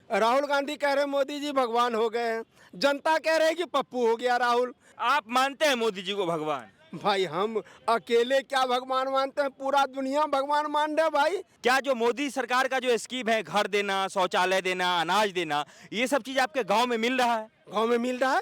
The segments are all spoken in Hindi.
राहुल गांधी कह रहे हैं मोदी जी भगवान हो गए हैं, जनता कह रहे हैं कि पप्पू हो गया राहुल। आप मानते हैं मोदी जी को भगवान? भाई हम अकेले क्या भगवान मानते हैं, पूरा दुनिया भगवान मान रहे हैं भाई। क्या जो मोदी सरकार का जो स्कीम है, घर देना, शौचालय देना, अनाज देना, ये सब चीज आपके गांव में मिल रहा है? गांव में मिल रहा है।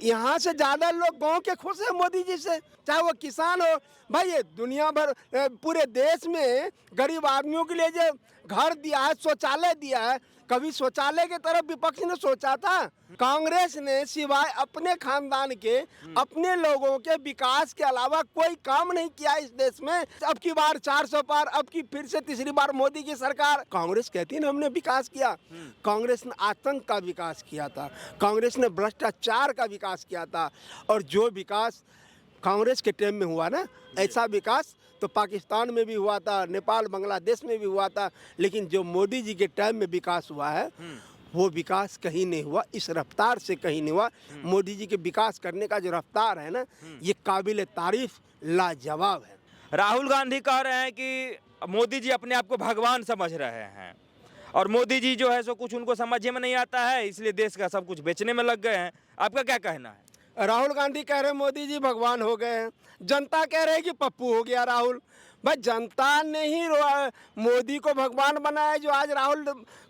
यहाँ से ज्यादा लोग गांव के खुश हैं मोदी जी से, चाहे वो किसान हो। भाई ये दुनिया भर पूरे देश में गरीब आदमियों के लिए जो घर दिया है, शौचालय दिया है, कभी शौचालय की तरफ विपक्ष ने सोचा था? कांग्रेस ने सिवाय अपने खानदान के, अपने लोगों के विकास के अलावा कोई काम नहीं किया इस देश में। अब की बार 400 पार, अब की फिर से तीसरी बार मोदी की सरकार। कांग्रेस कहती है ना हमने विकास किया, कांग्रेस ने आतंक का विकास किया था, कांग्रेस ने भ्रष्टाचार का विकास किया था। और जो विकास कांग्रेस के टाइम में हुआ ना, ऐसा विकास तो पाकिस्तान में भी हुआ था, नेपाल बांग्लादेश में भी हुआ था। लेकिन जो मोदी जी के टाइम में विकास हुआ है, वो विकास कहीं नहीं हुआ, इस रफ्तार से कहीं नहीं हुआ। मोदी जी के विकास करने का जो रफ्तार है ना, ये काबिल तारीफ, लाजवाब है। राहुल गांधी कह रहे हैं कि मोदी जी अपने आप को भगवान समझ रहे हैं और मोदी जी जो है सो कुछ उनको समझ में नहीं आता है, इसलिए देश का सब कुछ बेचने में लग गए हैं। आपका क्या कहना है? राहुल गांधी कह रहे हैं मोदी जी भगवान हो गए हैं, जनता कह रहे हैं कि पप्पू हो गया राहुल। भाई जनता ने ही मोदी को भगवान बनाया, जो आज राहुल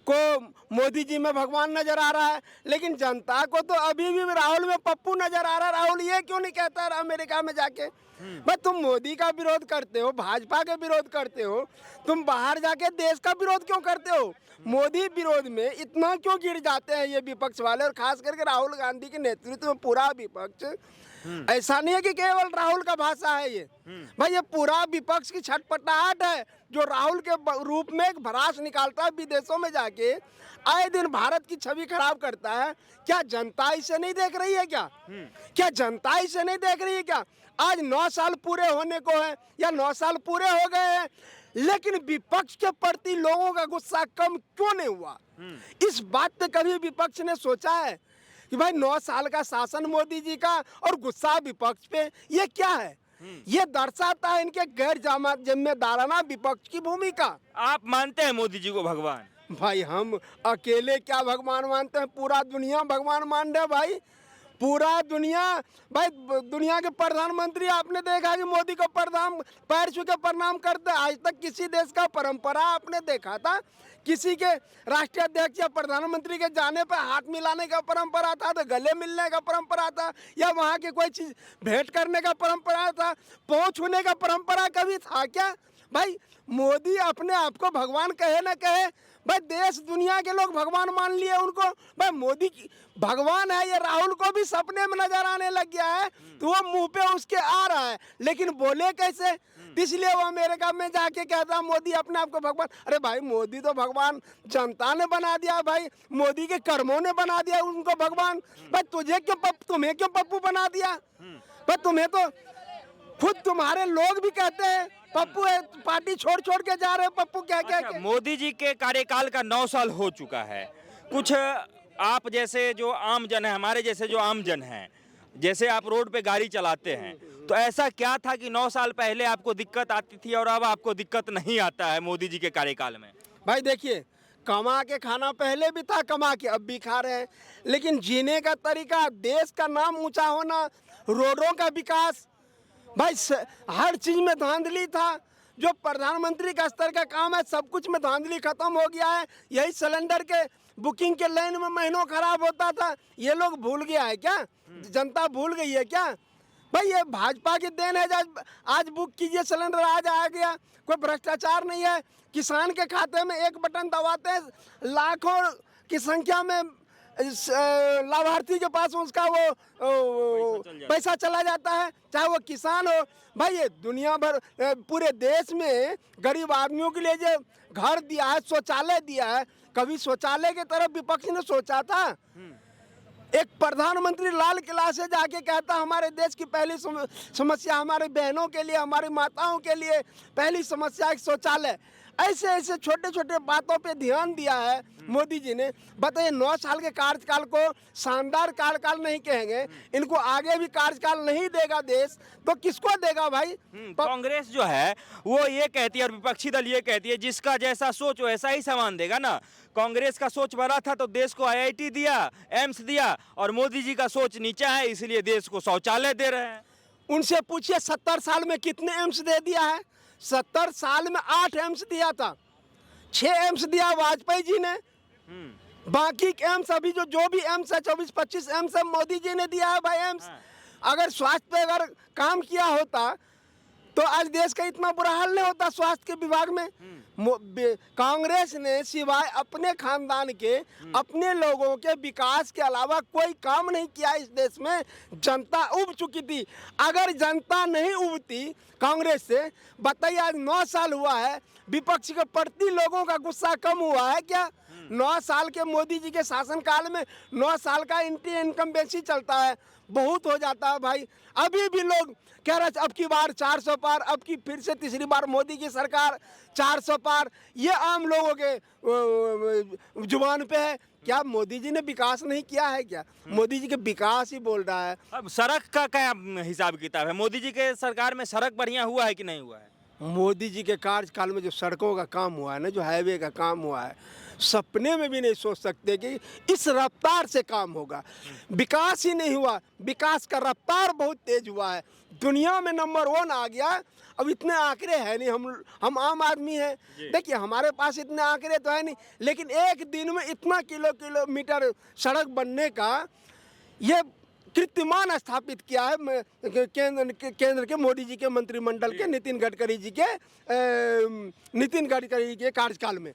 को मोदी जी में भगवान नजर आ रहा है। लेकिन जनता को तो अभी भी राहुल में पप्पू नजर आ रहा है। राहुल ये क्यों नहीं कहता है अमेरिका में जाके? भाई तुम मोदी का विरोध करते हो, भाजपा का विरोध करते हो, तुम बाहर जाके देश का विरोध क्यों करते हो? मोदी विरोध में इतना क्यों गिर जाते हैं ये विपक्ष वाले, और खास करके राहुल गांधी के नेतृत्व में पूरा विपक्ष? ऐसा नहीं है कि केवल राहुल का भाषा है ये, भाई ये पूरा विपक्ष की छटपटाहट है, जो राहुल के रूप में एक भड़ास निकालता है विदेशों में जाके, आए दिन भारत की छवि खराब करता है। क्या जनता इसे नहीं देख रही है क्या? क्या जनता इसे नहीं देख रही है क्या? आज 9 साल पूरे होने को है, या 9 साल पूरे हो गए हैं, लेकिन विपक्ष के प्रति लोगों का गुस्सा कम क्यों नहीं हुआ? इस बात पे कभी विपक्ष ने सोचा है कि भाई 9 साल का शासन मोदी जी का और गुस्सा विपक्ष पे, ये क्या है? ये दर्शाता है इनके गैर जिम्मेदाराना विपक्ष की भूमिका। आप मानते हैं मोदी जी को भगवान? भाई हम अकेले क्या भगवान मानते हैं, पूरा दुनिया भगवान मान रहे हैं भाई, पूरा दुनिया। भाई दुनिया के प्रधानमंत्री आपने देखा कि मोदी को पैर छू के प्रणाम करते? आज तक किसी देश का परंपरा आपने देखा था? किसी के राष्ट्रीय अध्यक्ष या प्रधानमंत्री के जाने पर हाथ मिलाने का परंपरा था, तो गले मिलने का परंपरा था, या वहाँ के कोई चीज भेंट करने का परंपरा था? पाँव छूने का परंपरा कभी था क्या? भाई मोदी अपने आप को भगवान कहे ना कहे, भाई देश दुनिया के लोग भगवान मान लिए उनको। भाई मोदी की भगवान है, ये राहुल को भी सपने में नजर आने लग गया है, तो वो मुंह पे उसके आ रहा है, लेकिन बोले कैसे? इसलिए वो अमेरिका में जाके कहता मोदी अपने आप को भगवान। अरे भाई मोदी तो भगवान जनता ने बना दिया, भाई मोदी के कर्मों ने बना दिया उनको भगवान। भाई तुम्हें क्यों पप्पू बना दिया? भाई तुम्हें तो खुद तुम्हारे लोग भी कहते हैं पप्पू है, पार्टी छोड़ छोड़ के जा रहे हैं पप्पू क्या क्या। मोदी जी के कार्यकाल का 9 साल हो चुका है। कुछ आप जैसे जो आम जन है, हमारे जैसे जो आम जन हैं, जैसे आप रोड पे गाड़ी चलाते हैं, तो ऐसा क्या था कि 9 साल पहले आपको दिक्कत आती थी और अब आपको दिक्कत नहीं आता है मोदी जी के कार्यकाल में? भाई देखिए, कमा के खाना पहले भी था, कमा के अब भी खा रहे हैं, लेकिन जीने का तरीका, देश का नाम ऊंचा होना, रोडों का विकास, भाई हर चीज में धांधली था। जो प्रधानमंत्री का स्तर का काम है, सब कुछ में धांधली खत्म हो गया है। यही सिलेंडर के बुकिंग के लाइन में महीनों खराब होता था, ये लोग भूल गया है क्या? जनता भूल गई है क्या? भाई ये भाजपा की देन है, आज बुक कीजिए सिलेंडर आज आ गया। कोई भ्रष्टाचार नहीं है। किसान के खाते में एक बटन दबाते हैं, लाखों की संख्या में लाभार्थी के पास उसका वो पैसा चला जाता है, चाहे वो किसान हो। भाई ये दुनिया भर पूरे देश में गरीब आदमियों के लिए जो घर दिया है, शौचालय दिया है, कभी शौचालय की तरफ विपक्ष ने सोचा था? एक प्रधानमंत्री लाल किला से जाके कहता हमारे देश की पहली समस्या, हमारे बहनों के लिए, हमारी माताओं के लिए पहली समस्या एक शौचालय। ऐसे ऐसे छोटे छोटे बातों पे ध्यान दिया है मोदी जी ने। बताइए 9 साल के कार्यकाल को शानदार कार्यकाल नहीं कहेंगे, इनको आगे भी कार्यकाल नहीं देगा देश, तो किसको देगा भाई? कांग्रेस जो है वो ये कहती है और विपक्षी दल ये कहती है जिसका जैसा सोच वैसा ही सामान देगा ना। कांग्रेस का सोच बड़ा था तो देश को आईआईटी दिया, एम्स दिया, और मोदी जी का सोच नीचा है इसलिए देश को शौचालय दे रहे हैं। उनसे पूछिए 70 साल में कितने एम्स दे दिया है? 70 साल में 8 एम्स दिया था, 6 एम्स दिया वाजपेयी जी ने, बाकी एम्स अभी जो भी एम्स है 24-25 एम्स है मोदी जी ने दिया है भाई एम्स। अगर स्वास्थ्य पे अगर काम किया होता तो आज देश का इतना बुरा हाल नहीं होता स्वास्थ्य के विभाग में। कांग्रेस ने सिवाय अपने खानदान के, अपने लोगों के विकास के अलावा कोई काम नहीं किया इस देश में। जनता उब चुकी थी। अगर जनता नहीं उबती कांग्रेस से, बताइए आज 9 साल हुआ है, विपक्ष के प्रति लोगों का गुस्सा कम हुआ है क्या? 9 साल के मोदी जी के शासनकाल में 9 साल का एंटी इनकम्बेंसी चलता है, बहुत हो जाता है भाई। अभी भी लोग कह रहे अब की बार 400 पार, अब की फिर से तीसरी बार मोदी की सरकार 400 पार, ये आम लोगों के जुबान पे है। क्या मोदी जी ने विकास नहीं किया है क्या? मोदी जी के विकास ही बोल रहा है। अब सड़क का क्या हिसाब किताब है? मोदी जी के सरकार में सड़क बढ़िया हुआ है कि नहीं हुआ है? मोदी जी के कार्यकाल में जो सड़कों का काम हुआ है ना, जो हाईवे का काम हुआ है, सपने में भी नहीं सोच सकते कि इस रफ्तार से काम होगा। विकास ही नहीं हुआ, विकास का रफ्तार बहुत तेज हुआ है, दुनिया में नंबर 1 आ गया। अब इतने आंकड़े हैं नहीं, हम आम आदमी हैं, देखिए हमारे पास इतने आंकड़े तो है नहीं, लेकिन एक दिन में इतना किलोमीटर सड़क बनने का ये कीर्तिमान स्थापित किया है केंद्र के मोदी जी के मंत्रिमंडल के नितिन गडकरी के कार्यकाल में।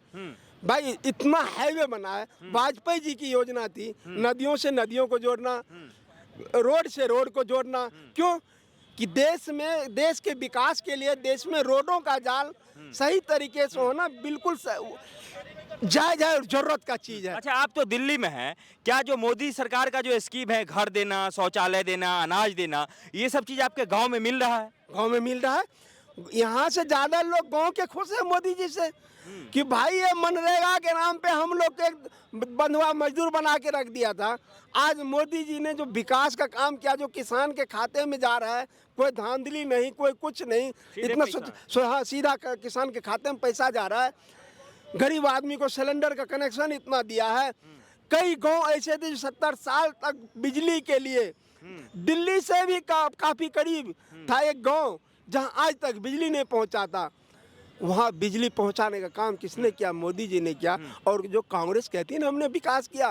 भाई इतना हाईवे बना है, वाजपेयी जी की योजना थी, नदियों से नदियों को जोड़ना, रोड से रोड को जोड़ना। क्यों? कि देश के विकास के लिए देश में रोडों का जाल सही तरीके से होना बिल्कुल जायज है, जरूरत का चीज है। अच्छा, आप तो दिल्ली में हैं, क्या जो मोदी सरकार का जो स्कीम है, घर देना, शौचालय देना, अनाज देना, ये सब चीज आपके गांव में मिल रहा है? गांव में मिल रहा है। यहाँ से ज्यादा लोग गांव के खुश है मोदी जी से कि भाई ये मनरेगा के नाम पे हम लोग को एक बंधुआ मजदूर बना के रख दिया था। आज मोदी जी ने जो विकास का काम किया, जो किसान के खाते में जा रहा है, कोई धांधली नहीं, कोई कुछ नहीं, इतना सीधा किसान के खाते में पैसा जा रहा है। गरीब आदमी को सिलेंडर का कनेक्शन इतना दिया है। कई गांव ऐसे थे जो 70 साल तक बिजली के लिए, दिल्ली से भी काफी करीब था एक गांव जहां आज तक बिजली नहीं पहुंचा था। वहां बिजली पहुंचाने का काम किसने किया? मोदी जी ने किया। और जो कांग्रेस कहती है ना हमने विकास किया,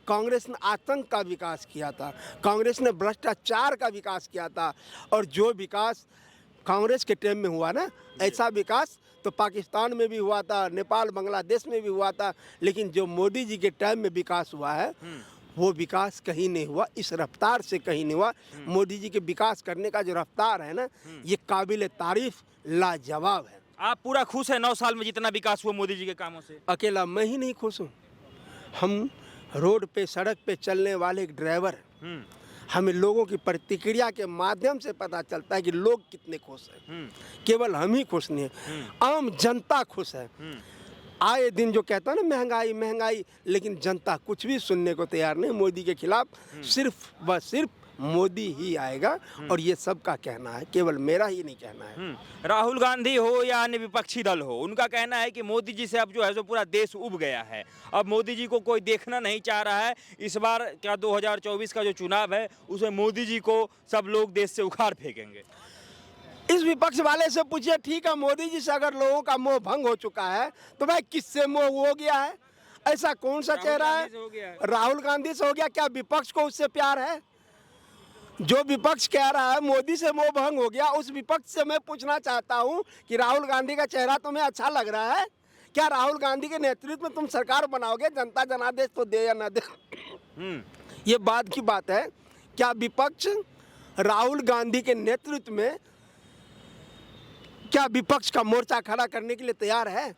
कांग्रेस ने आतंक का विकास किया था, कांग्रेस ने भ्रष्टाचार का विकास किया था। और जो विकास कांग्रेस के टाइम में हुआ ना, ऐसा विकास तो पाकिस्तान में भी हुआ था, नेपाल बांग्लादेश में भी हुआ था, लेकिन जो मोदी जी के टाइम में विकास हुआ है वो विकास कहीं नहीं हुआ, इस रफ्तार से कहीं नहीं हुआ। मोदी जी के विकास करने का जो रफ्तार है ना, ये काबिल तारीफ, लाजवाब है। आप पूरा खुश है 9 साल में जितना विकास हुआ मोदी जी के कामों से? अकेला मैं ही नहीं खुश हूँ, हम रोड पे सड़क पे चलने वाले एक ड्राइवर, हमें लोगों की प्रतिक्रिया के माध्यम से पता चलता है कि लोग कितने खुश हैं। केवल हम ही खुश नहीं है, आम जनता खुश है। आए दिन जो कहता है ना महंगाई महंगाई, लेकिन जनता कुछ भी सुनने को तैयार नहीं मोदी के खिलाफ। सिर्फ मोदी ही आएगा, और ये सबका कहना है, केवल मेरा ही नहीं कहना है। राहुल गांधी हो या अन्य विपक्षी दल हो, उनका कहना है कि मोदी जी से अब जो है जो पूरा देश उब गया है, अब मोदी जी को कोई देखना नहीं चाह रहा है। इस बार क्या 2024 का जो चुनाव है उसमें मोदी जी को सब लोग देश से उखाड़ फेंकेंगे। इस विपक्ष वाले से पूछिए, ठीक है मोदी जी से अगर लोगों का मोह भंग हो चुका है तो भाई किससे मोह हो गया है? ऐसा कौन सा चेहरा है? राहुल गांधी से हो गया। क्या विपक्ष को उससे प्यार है? जो विपक्ष कह रहा है मोदी से मोह भंग हो गया, उस विपक्ष से मैं पूछना चाहता हूं कि राहुल गांधी का चेहरा तुम्हें अच्छा लग रहा है? क्या राहुल गांधी के नेतृत्व में तुम सरकार बनाओगे? जनता जनादेश तो दे या ना दे, ये बाद की बात है। क्या विपक्ष राहुल गांधी के नेतृत्व में क्या विपक्ष का मोर्चा खड़ा करने के लिए तैयार है?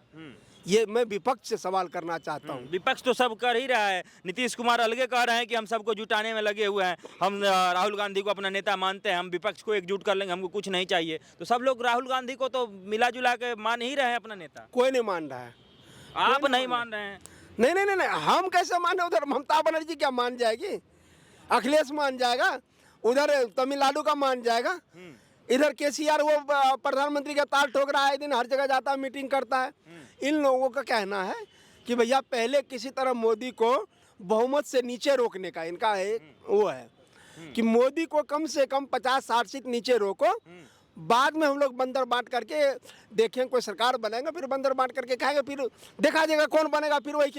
ये मैं विपक्ष से सवाल करना चाहता हूँ। विपक्ष तो सब कर ही रहा है। नीतीश कुमार अलगे कह रहे हैं कि हम सबको जुटाने में लगे हुए हैं, हम राहुल गांधी को अपना नेता मानते हैं, हम विपक्ष को एकजुट कर लेंगे, हमको कुछ नहीं चाहिए। तो सब लोग राहुल गांधी को तो मिला जुला के मान ही रहे हैं अपना नेता। कोई नहीं मान रहा है। आप नहीं मान रहे हैं? नहीं नहीं नहीं नहीं, हम कैसे माने? उधर ममता बनर्जी क्या मान जाएगी? अखिलेश मान जाएगा, उधर तमिलनाडु का मान जाएगा, इधर केसीआर वो प्रधानमंत्री का ताल ठोक रहा है, दिन हर जगह जाता है, मीटिंग करता है। इन लोगों का कहना है कि भैया पहले किसी तरह मोदी को बहुमत से नीचे रोकने का इनका एक वो है कि मोदी को कम से कम 50-60 सीट नीचे रोको, बाद में हम लोग बंदर बांट करके देखें, कोई सरकार बनाएंगे, फिर बंदर बांट करके खाएंगे, फिर देखा जाएगा कौन बनेगा, फिर वही